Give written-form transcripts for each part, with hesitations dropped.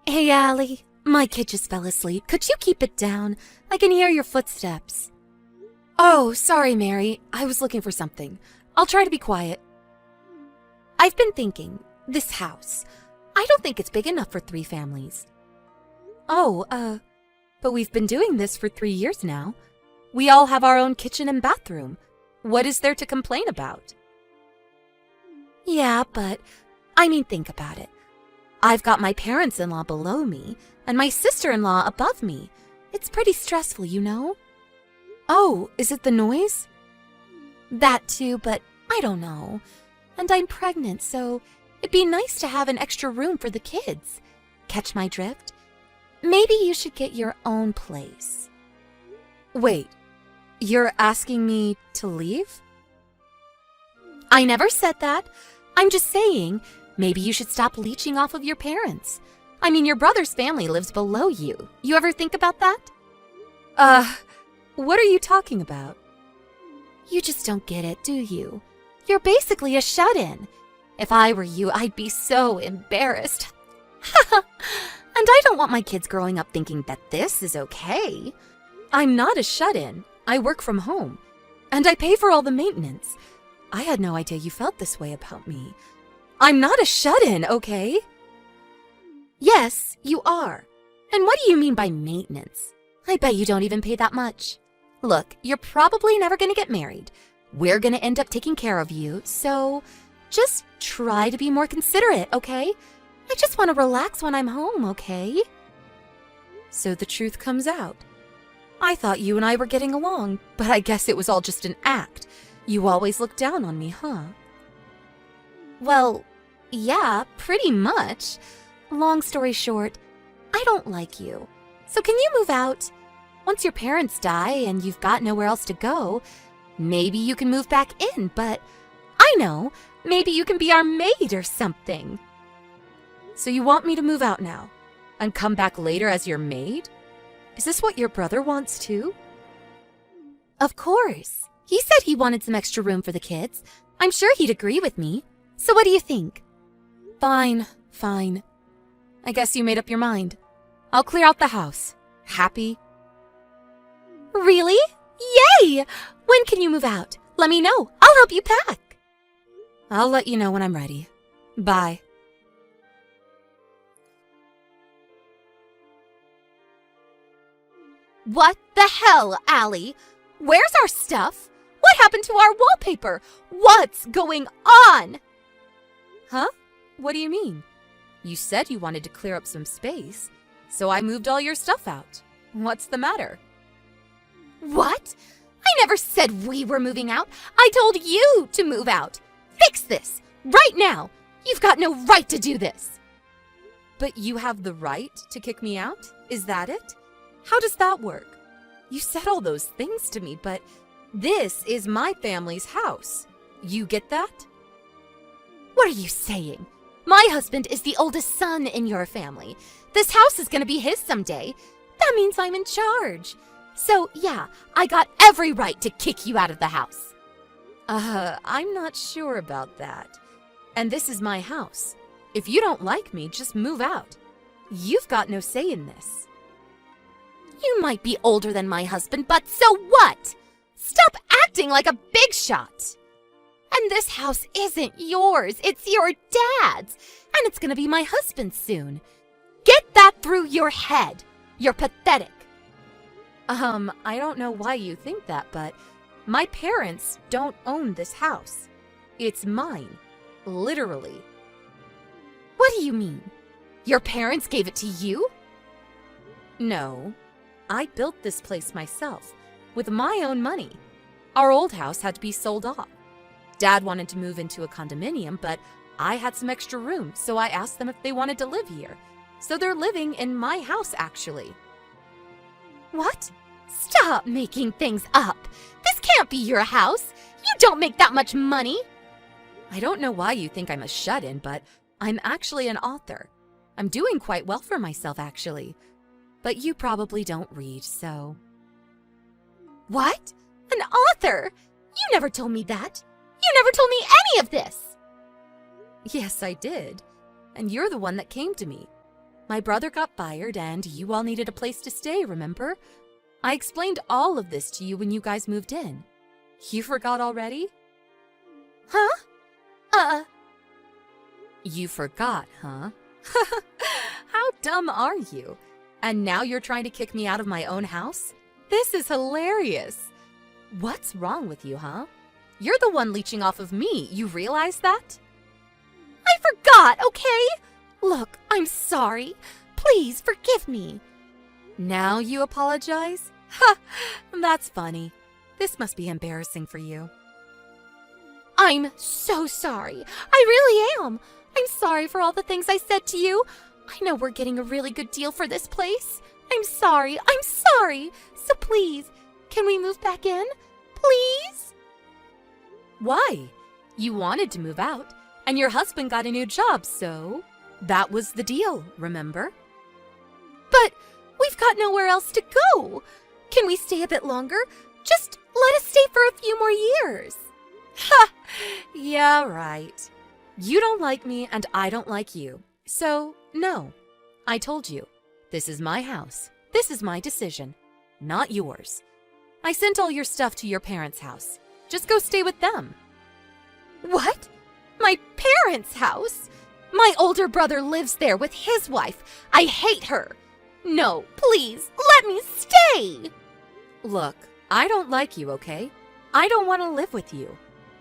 Hey, Allie. My kid just fell asleep. Could you keep it down? I can hear your footsteps. Oh, sorry, Mary. I was looking for something. I'll try to be quiet. I've been thinking, this house. I don't think it's big enough for 3 families. Oh, but we've been doing this for 3 years now. We all have our own kitchen and bathroom. What is there to complain about? Yeah, but, think about it. I've got my parents-in-law below me, and my sister-in-law above me. It's pretty stressful, you know? Oh, is it the noise? That too, but I don't know. And I'm pregnant, so it'd be nice to have an extra room for the kids. Catch my drift? Maybe you should get your own place. Wait, you're asking me to leave? I never said that. I'm just saying, maybe you should stop leeching off of your parents. Your brother's family lives below you. You ever think about that? What are you talking about? You just don't get it, do you? You're basically a shut-in. If I were you, I'd be so embarrassed. And I don't want my kids growing up thinking that this is okay. I'm not a shut-in. I work from home. And I pay for all the maintenance. I had no idea you felt this way about me. I'm not a shut-in, okay? Yes, you are. And what do you mean by maintenance? I bet you don't even pay that much. Look, you're probably never going to get married. We're going to end up taking care of you, so just try to be more considerate, okay? I just want to relax when I'm home, okay? So the truth comes out. I thought you and I were getting along, but I guess it was all just an act. You always look down on me, huh? Well, yeah, pretty much. Long story short, I don't like you. So can you move out? Once your parents die and you've got nowhere else to go, maybe you can move back in, but I know, maybe you can be our maid or something. So you want me to move out now and come back later as your maid? Is this what your brother wants too? Of course. He said he wanted some extra room for the kids. I'm sure he'd agree with me. So what do you think? Fine. I guess you made up your mind. I'll clear out the house. Happy? Really? Yay! When can you move out? Let me know. I'll help you pack. I'll let you know when I'm ready. Bye. What the hell, Allie? Where's our stuff? What happened to our wallpaper? What's going on? Huh? What do you mean? You said you wanted to clear up some space, so I moved all your stuff out. What's the matter? What? I never said we were moving out. I told you to move out. Fix this, right now. You've got no right to do this. But you have the right to kick me out? Is that it? How does that work? You said all those things to me, but this is my family's house. You get that? What are you saying? My husband is the oldest son in your family. This house is going to be his someday. That means I'm in charge. So, yeah, I got every right to kick you out of the house. I'm not sure about that. And this is my house. If you don't like me, just move out. You've got no say in this. You might be older than my husband, but so what? Stop acting like a big shot. And this house isn't yours, it's your dad's. And it's gonna be my husband's soon. Get that through your head. You're pathetic. I don't know why you think that, but my parents don't own this house. It's mine. Literally. What do you mean? Your parents gave it to you? No. I built this place myself, with my own money. Our old house had to be sold off. Dad wanted to move into a condominium, but I had some extra room, so I asked them if they wanted to live here. So they're living in my house, actually. What? Stop making things up. This can't be your house. You don't make that much money. I don't know why you think I'm a shut-in, but I'm actually an author. I'm doing quite well for myself, actually. But you probably don't read, so... What? An author? You never told me that. You never told me any of this. Yes, I did. And you're the one that came to me. My brother got fired and you all needed a place to stay, remember? I explained all of this to you when you guys moved in. You forgot already? Huh? You forgot, huh? How dumb are you? And now you're trying to kick me out of my own house? This is hilarious. What's wrong with you, huh? You're the one leeching off of me, you realize that? I forgot, okay? Look, I'm sorry. Please forgive me. Now you apologize? Ha! That's funny. This must be embarrassing for you. I'm so sorry. I really am. I'm sorry for all the things I said to you. I know we're getting a really good deal for this place. I'm sorry. So please, can we move back in? Please? Why? You wanted to move out, and your husband got a new job, so that was the deal, remember? But we've got nowhere else to go. Can we stay a bit longer? Just let us stay for a few more years. Ha! Yeah, right. You don't like me and I don't like you. So, no. I told you. This is my house. This is my decision. Not yours. I sent all your stuff to your parents' house. Just go stay with them. What? My parents' house? My older brother lives there with his wife. I hate her. No, please, let me stay. Look, I don't like you, okay? I don't want to live with you.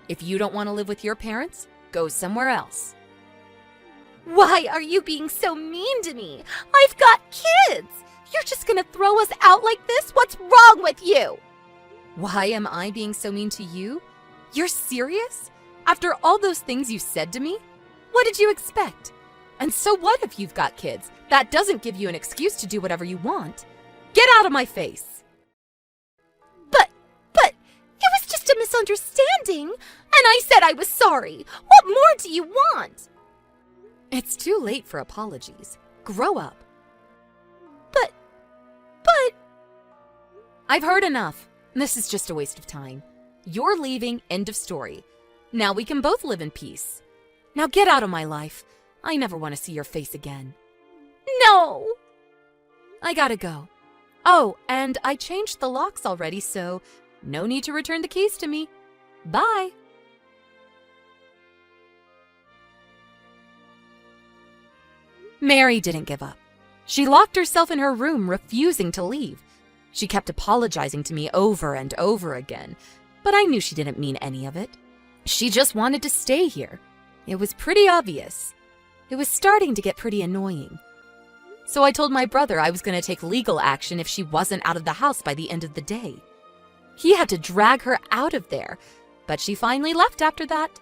If you don't want to live with your parents, go somewhere else. Why are you being so mean to me? I've got kids. You're just gonna throw us out like this? What's wrong with you? Why am I being so mean to you? You're serious? After all those things you said to me? What did you expect? And so what if you've got kids? That doesn't give you an excuse to do whatever you want. Get out of my face. But, it was just a misunderstanding. And I said I was sorry. What more do you want? It's too late for apologies. Grow up. But... I've heard enough. This is just a waste of time. You're leaving, end of story. Now we can both live in peace. Now get out of my life. I never want to see your face again. No! I gotta go. Oh, and I changed the locks already, so no need to return the keys to me. Bye! Mary didn't give up. She locked herself in her room, refusing to leave. She kept apologizing to me over and over again, but I knew she didn't mean any of it. She just wanted to stay here. It was pretty obvious. It was starting to get pretty annoying. So I told my brother I was going to take legal action if she wasn't out of the house by the end of the day. He had to drag her out of there, but she finally left after that.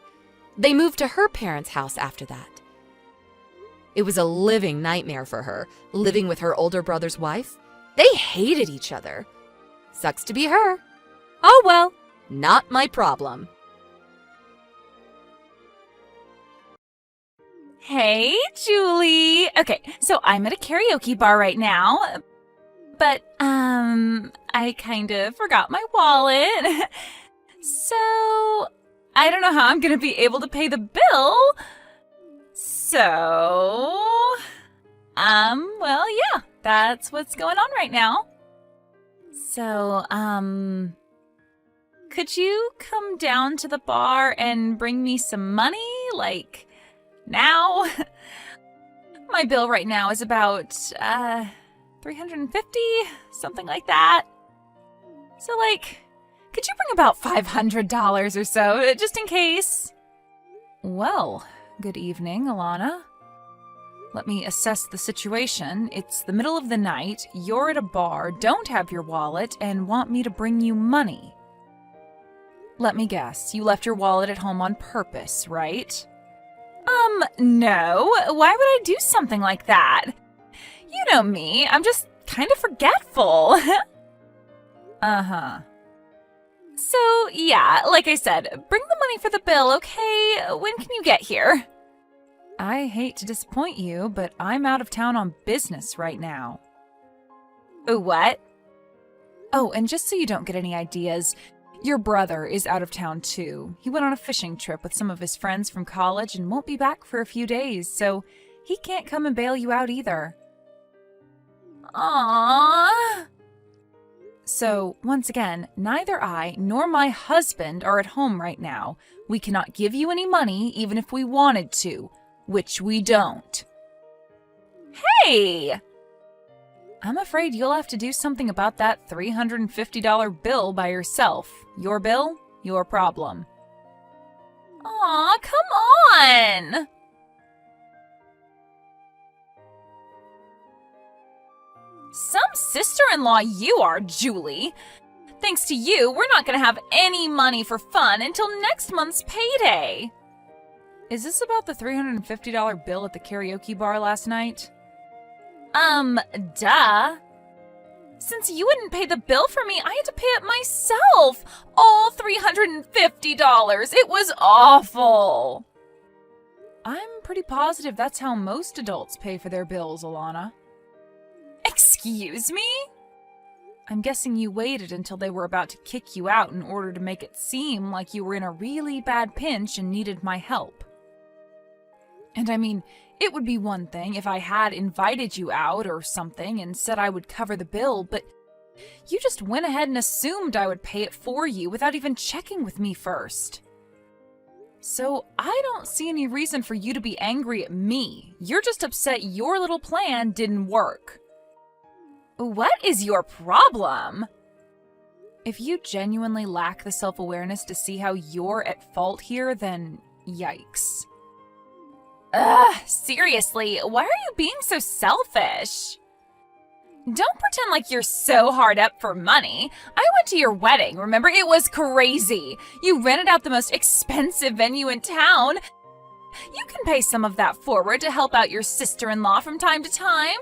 They moved to her parents' house after that. It was a living nightmare for her, living with her older brother's wife. They hated each other. Sucks to be her. Oh well, not my problem. Hey, Julie. Okay, so I'm at a karaoke bar right now, but, I kind of forgot my wallet. So, I don't know how I'm gonna be able to pay the bill. So, well, yeah, that's what's going on right now. So, could you come down to the bar and bring me some money, like, now? My bill right now is about, $350, something like that. So, like, could you bring about $500 or so, just in case? Well, good evening, Alana. Let me assess the situation. It's the middle of the night, you're at a bar, don't have your wallet, and want me to bring you money. Let me guess, you left your wallet at home on purpose, right? No. Why would I do something like that? You know me, I'm just kind of forgetful. Uh-huh. So, yeah, like I said, bring the money for the bill, okay? When can you get here? I hate to disappoint you, but I'm out of town on business right now. What? Oh, and just so you don't get any ideas, your brother is out of town too. He went on a fishing trip with some of his friends from college and won't be back for a few days, so he can't come and bail you out either. Aww. So, once again, neither I nor my husband are at home right now. We cannot give you any money even if we wanted to, which we don't. Hey! I'm afraid you'll have to do something about that $350 bill by yourself. Your bill, your problem. Aw, come on! Some sister-in-law you are, Julie. Thanks to you, we're not gonna have any money for fun until next month's payday. Is this about the $350 bill at the karaoke bar last night? Duh. Since you wouldn't pay the bill for me, I had to pay it myself. All $350. It was awful. I'm pretty positive that's how most adults pay for their bills, Alana. Excuse me? I'm guessing you waited until they were about to kick you out in order to make it seem like you were in a really bad pinch and needed my help. And I mean, it would be one thing if I had invited you out or something and said I would cover the bill, but you just went ahead and assumed I would pay it for you without even checking with me first. So I don't see any reason for you to be angry at me. You're just upset your little plan didn't work. What is your problem? If you genuinely lack the self-awareness to see how you're at fault here, then yikes. Ugh, seriously, why are you being so selfish? Don't pretend like you're so hard up for money. I went to your wedding, remember? It was crazy. You rented out the most expensive venue in town. You can pay some of that forward to help out your sister-in-law from time to time.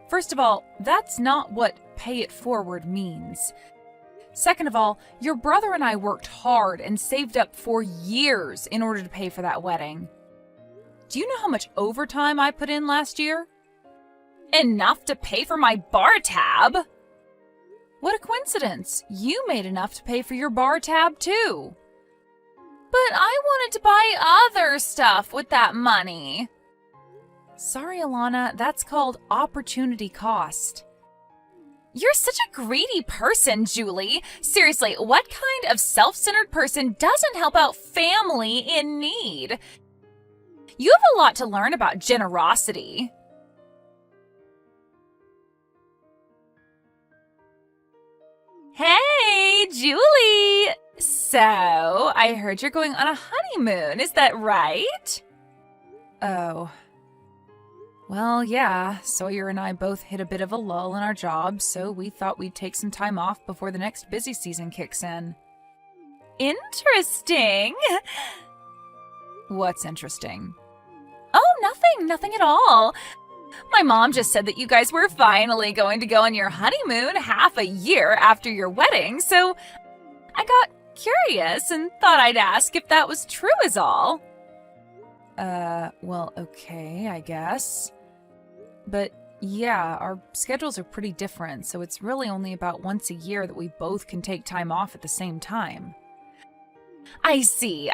First of all, that's not what pay it forward means. Second of all, your brother and I worked hard and saved up for years in order to pay for that wedding. Do you know how much overtime I put in last year? Enough to pay for my bar tab? What a coincidence. You made enough to pay for your bar tab too. But I wanted to buy other stuff with that money. Sorry, Alana, that's called opportunity cost. You're such a greedy person, Julie. Seriously, what kind of self-centered person doesn't help out family in need? You have a lot to learn about generosity. Hey, Julie! So, I heard you're going on a honeymoon, is that right? Oh. Well, yeah, Sawyer and I both hit a bit of a lull in our jobs, so we thought we'd take some time off before the next busy season kicks in. Interesting. What's interesting? Oh, nothing at all. My mom just said that you guys were finally going to go on your honeymoon half a year after your wedding, so I got curious and thought I'd ask if that was true is all. Well, okay, I guess. But yeah, our schedules are pretty different, so it's really only about once a year that we both can take time off at the same time. I see.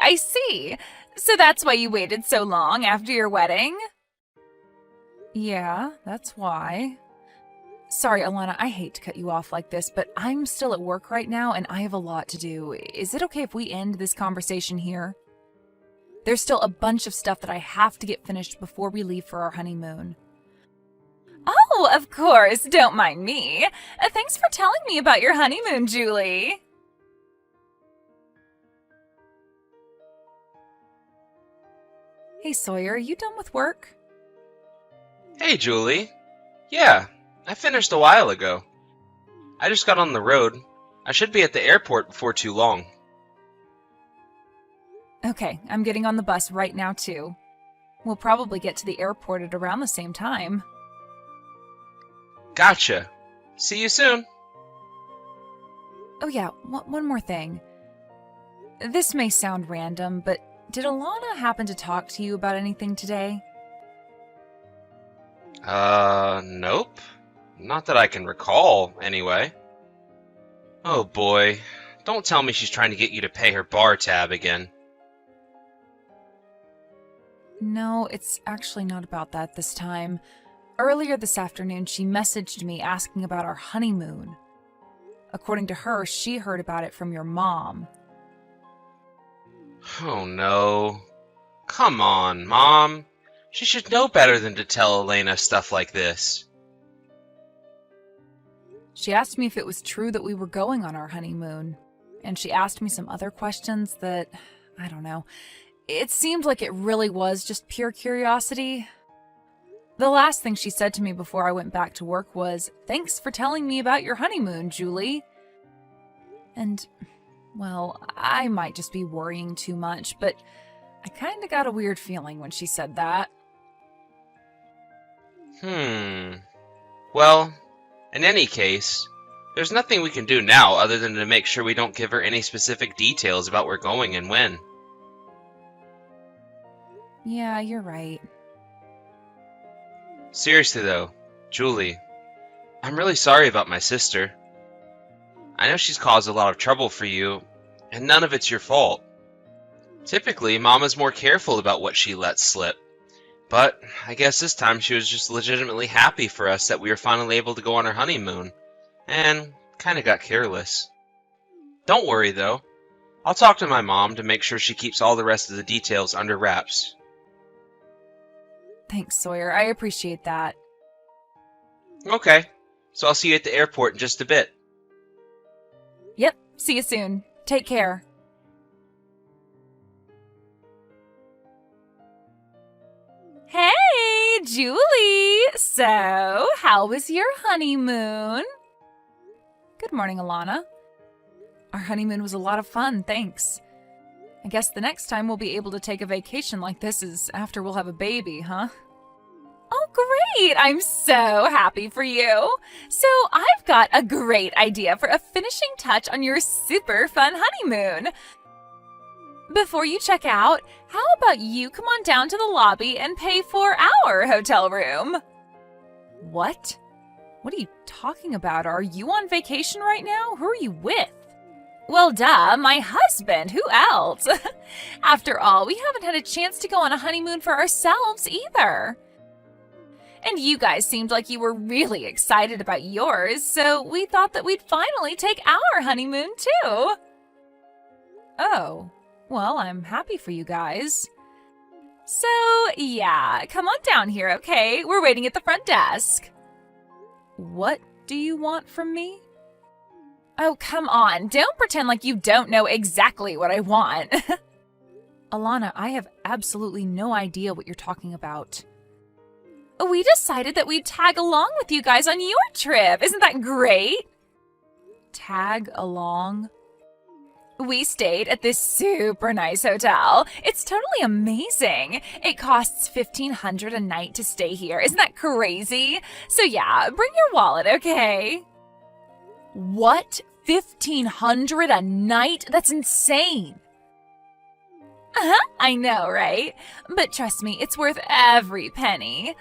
So that's why you waited so long after your wedding? Yeah, that's why. Sorry, Alana, I hate to cut you off like this, but I'm still at work right now and I have a lot to do. Is it okay if we end this conversation here? There's still a bunch of stuff that I have to get finished before we leave for our honeymoon. Oh, of course, don't mind me. Thanks for telling me about your honeymoon, Julie. Hey, Sawyer, are you done with work? Hey, Julie. Yeah, I finished a while ago. I just got on the road. I should be at the airport before too long. Okay, I'm getting on the bus right now, too. We'll probably get to the airport at around the same time. Gotcha. See you soon. Oh yeah, one more thing. This may sound random, but did Alana happen to talk to you about anything today? Nope. Not that I can recall, anyway. Oh boy. Don't tell me she's trying to get you to pay her bar tab again. No, it's actually not about that this time. Earlier this afternoon, she messaged me asking about our honeymoon. According to her, she heard about it from your mom. Oh no. Come on, Mom. She should know better than to tell Elena stuff like this. She asked me if it was true that we were going on our honeymoon, and she asked me some other questions that, I don't know. It seemed like it really was just pure curiosity. The last thing she said to me before I went back to work was, "Thanks for telling me about your honeymoon, Julie." And, well, I might just be worrying too much, but I kinda got a weird feeling when she said that. Well, in any case, there's nothing we can do now other than to make sure we don't give her any specific details about where we're going and when. Yeah, you're right. Seriously though, Julie, I'm really sorry about my sister. I know she's caused a lot of trouble for you, and none of it's your fault. Typically, Mama's more careful about what she lets slip. But I guess this time she was just legitimately happy for us that we were finally able to go on our honeymoon, and kinda got careless. Don't worry though, I'll talk to my mom to make sure she keeps all the rest of the details under wraps. Thanks, Sawyer. I appreciate that. Okay, so I'll see you at the airport in just a bit. Yep, see you soon. Take care. Hey, Julie! So, how was your honeymoon? Good morning, Alana. Our honeymoon was a lot of fun, thanks. I guess the next time we'll be able to take a vacation like this is after we'll have a baby, huh? Oh, great! I'm so happy for you. So, I've got a great idea for a finishing touch on your super fun honeymoon. Before you check out, how about you come on down to the lobby and pay for our hotel room? What? What are you talking about? Are you on vacation right now? Who are you with? Well, duh, my husband. Who else? After all, we haven't had a chance to go on a honeymoon for ourselves either. And you guys seemed like you were really excited about yours, so we thought that we'd finally take our honeymoon too. Oh. Well, I'm happy for you guys. So, yeah, come on down here, okay? We're waiting at the front desk. What do you want from me? Oh, come on. Don't pretend like you don't know exactly what I want. Alana, I have absolutely no idea what you're talking about. We decided that we'd tag along with you guys on your trip. Isn't that great? Tag along? We stayed at this super nice hotel. It's totally amazing. It costs $1,500 a night to stay here. Isn't that crazy? So yeah, bring your wallet, okay? What? $1,500 a night? That's insane. I know, right? But trust me, it's worth every penny.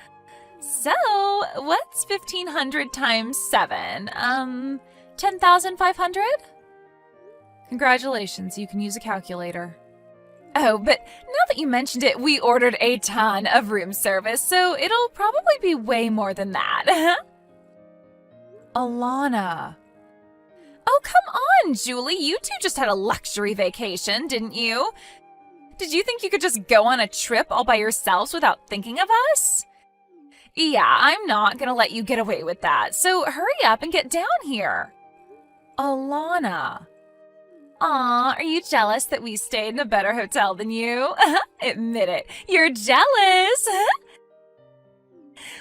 So, what's 1,500 times 7? 10,500? Congratulations, you can use a calculator. Oh, but now that you mentioned it, we ordered a ton of room service, so it'll probably be way more than that. Alana. Oh, come on, Julie. You two just had a luxury vacation, didn't you? Did you think you could just go on a trip all by yourselves without thinking of us? Yeah, I'm not gonna let you get away with that, so hurry up and get down here. Alana. Aw, are you jealous that we stayed in a better hotel than you? Admit it, you're jealous.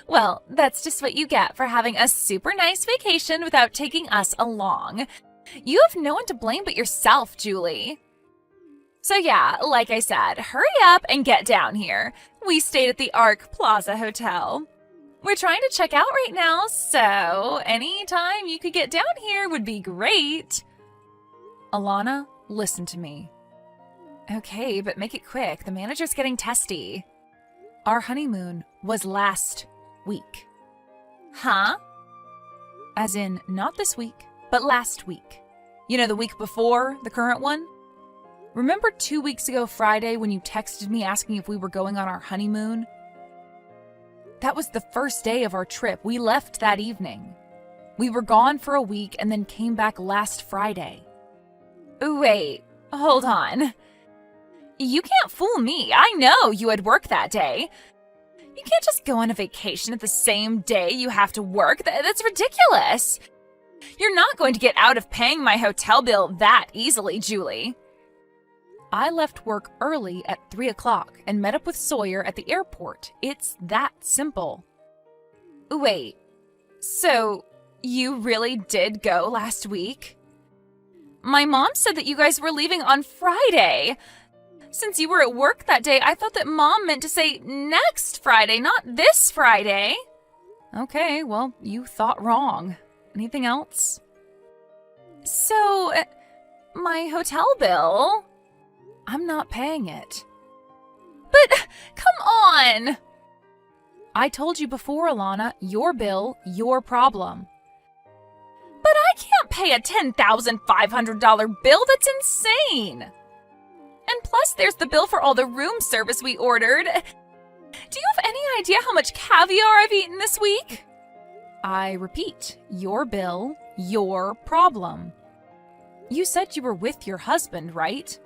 Well, that's just what you get for having a super nice vacation without taking us along. You have no one to blame but yourself, Julie. So yeah, like I said, hurry up and get down here. We stayed at the Arc Plaza Hotel. We're trying to check out right now, so any time you could get down here would be great. Alana, listen to me. Okay, but make it quick. The manager's getting testy. Our honeymoon was last week. Huh? As in, not this week, but last week. You know, the week before the current one? Remember 2 weeks ago Friday when you texted me asking if we were going on our honeymoon? That was the first day of our trip. We left that evening. We were gone for a week and then came back last Friday. Wait, hold on. You can't fool me. I know you had work that day. You can't just go on a vacation at the same day you have to work. That's ridiculous. You're not going to get out of paying my hotel bill that easily, Julie. I left work early at 3 o'clock and met up with Sawyer at the airport. It's that simple. Wait, so you really did go last week? My mom said that you guys were leaving on Friday. Since you were at work that day, I thought that Mom meant to say next Friday, not this Friday. Okay, well, you thought wrong. Anything else? So, my hotel bill? I'm not paying it. But, come on! I told you before, Alana, your bill, your problem. But I can't pay a $10,500 bill. That's insane. And plus, there's the bill for all the room service we ordered. Do you have any idea how much caviar I've eaten this week? I repeat, your bill, your problem. You said you were with your husband, right?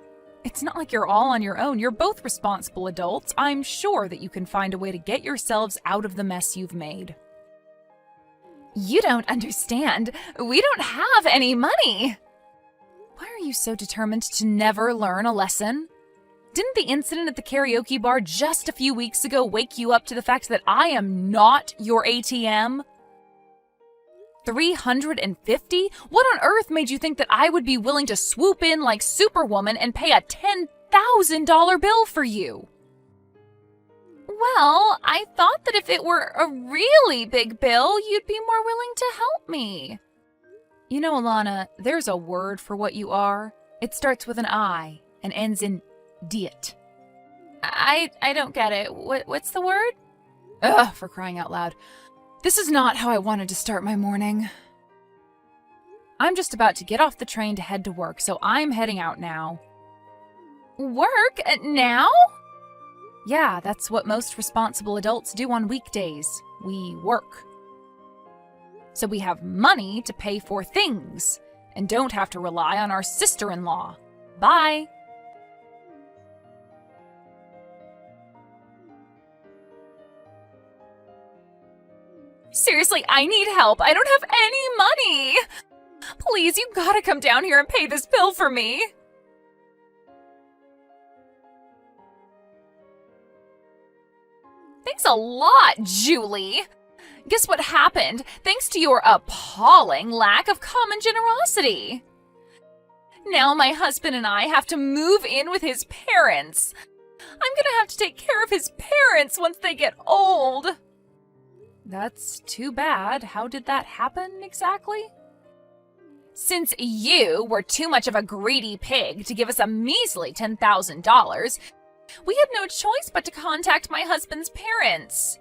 It's not like you're all on your own. You're both responsible adults. I'm sure that you can find a way to get yourselves out of the mess you've made. You don't understand. We don't have any money. Why are you so determined to never learn a lesson? Didn't the incident at the karaoke bar just a few weeks ago wake you up to the fact that I am not your ATM? $350? What on earth made you think that I would be willing to swoop in like Superwoman and pay a $10,000 bill for you? Well, I thought that if it were a really big bill, you'd be more willing to help me. You know, Alana, there's a word for what you are. It starts with an I and ends in diet. I don't get it. What's the word? Ugh, for crying out loud. This is not how I wanted to start my morning. I'm just about to get off the train to head to work, so I'm heading out now. Work? Now? Yeah, that's what most responsible adults do on weekdays. We work. So we have money to pay for things, and don't have to rely on our sister-in-law. Bye! Seriously, I need help. I don't have any money. Please, you gotta come down here and pay this bill for me. Thanks a lot, Julie. Guess what happened? Thanks to your appalling lack of common generosity. Now my husband and I have to move in with his parents. I'm gonna have to take care of his parents once they get old. That's too bad. How did that happen exactly? Since you were too much of a greedy pig to give us a measly $10,000, we had no choice but to contact my husband's parents.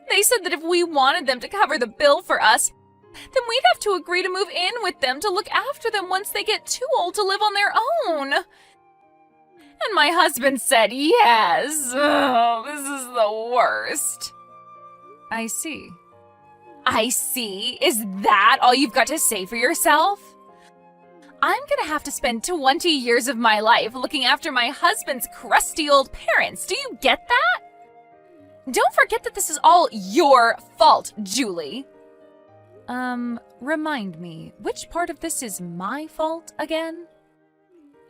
They said that if we wanted them to cover the bill for us, then we'd have to agree to move in with them to look after them once they get too old to live on their own. And my husband said yes. Oh, this is the worst. I see. I see? Is that all you've got to say for yourself? I'm gonna have to spend 20 years of my life looking after my husband's crusty old parents. Do you get that? Don't forget that this is all your fault, Julie. Remind me, which part of this is my fault again?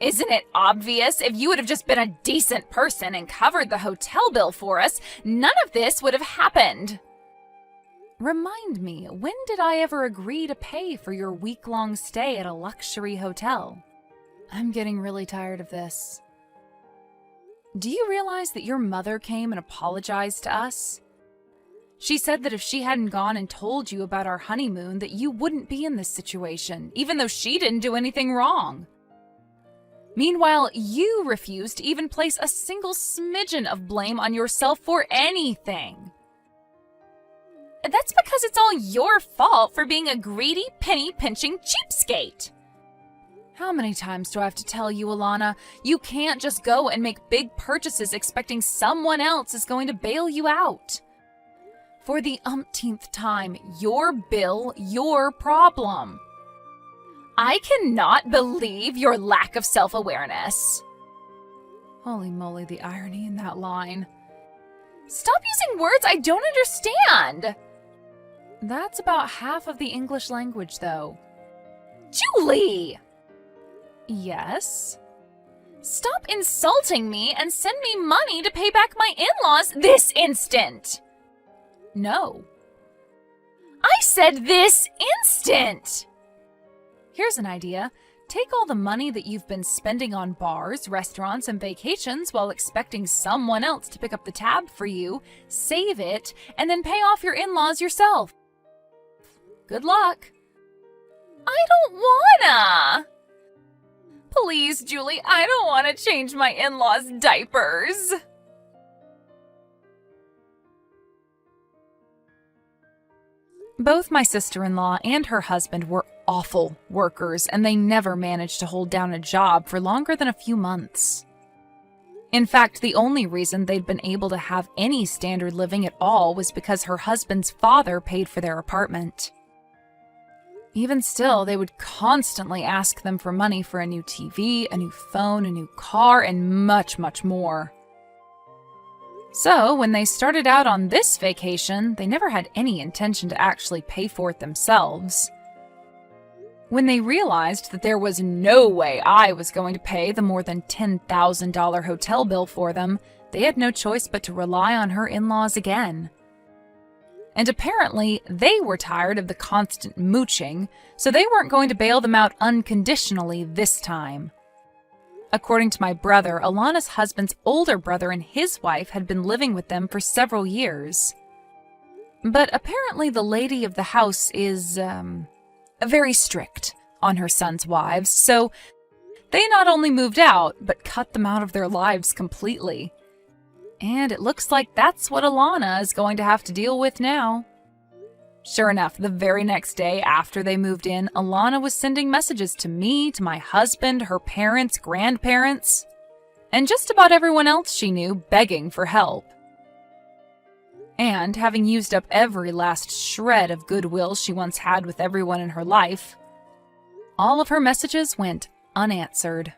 Isn't it obvious? If you would have just been a decent person and covered the hotel bill for us, none of this would have happened. Remind me, when did I ever agree to pay for your week-long stay at a luxury hotel? I'm getting really tired of this. Do you realize that your mother came and apologized to us? She said that if she hadn't gone and told you about our honeymoon, that you wouldn't be in this situation, even though she didn't do anything wrong. Meanwhile, you refused to even place a single smidgen of blame on yourself for anything. That's because it's all your fault for being a greedy, penny-pinching cheapskate. How many times do I have to tell you, Alana? You can't just go and make big purchases expecting someone else is going to bail you out. For the umpteenth time, your bill, your problem. I cannot believe your lack of self-awareness. Holy moly, the irony in that line. Stop using words I don't understand. That's about half of the English language, though. Julie! Yes? Stop insulting me and send me money to pay back my in-laws this instant! No. I said this instant! Here's an idea. Take all the money that you've been spending on bars, restaurants, and vacations while expecting someone else to pick up the tab for you, save it, and then pay off your in-laws yourself. Good luck. I don't wanna! Please, Julie, I don't want to change my in-laws' diapers. Both my sister-in-law and her husband were awful workers, and they never managed to hold down a job for longer than a few months. In fact, the only reason they'd been able to have any standard living at all was because her husband's father paid for their apartment. Even still, they would constantly ask them for money for a new TV, a new phone, a new car, and much, much more. So, when they started out on this vacation, they never had any intention to actually pay for it themselves. When they realized that there was no way I was going to pay the more than $10,000 hotel bill for them, they had no choice but to rely on her in-laws again. And apparently, they were tired of the constant mooching, so they weren't going to bail them out unconditionally this time. According to my brother, Alana's husband's older brother and his wife had been living with them for several years. But apparently the lady of the house is, very strict on her son's wives, so they not only moved out, but cut them out of their lives completely. And it looks like that's what Alana is going to have to deal with now. Sure enough, the very next day after they moved in, Alana was sending messages to me, to my husband, her parents, grandparents, and just about everyone else she knew, begging for help. And having used up every last shred of goodwill she once had with everyone in her life, all of her messages went unanswered.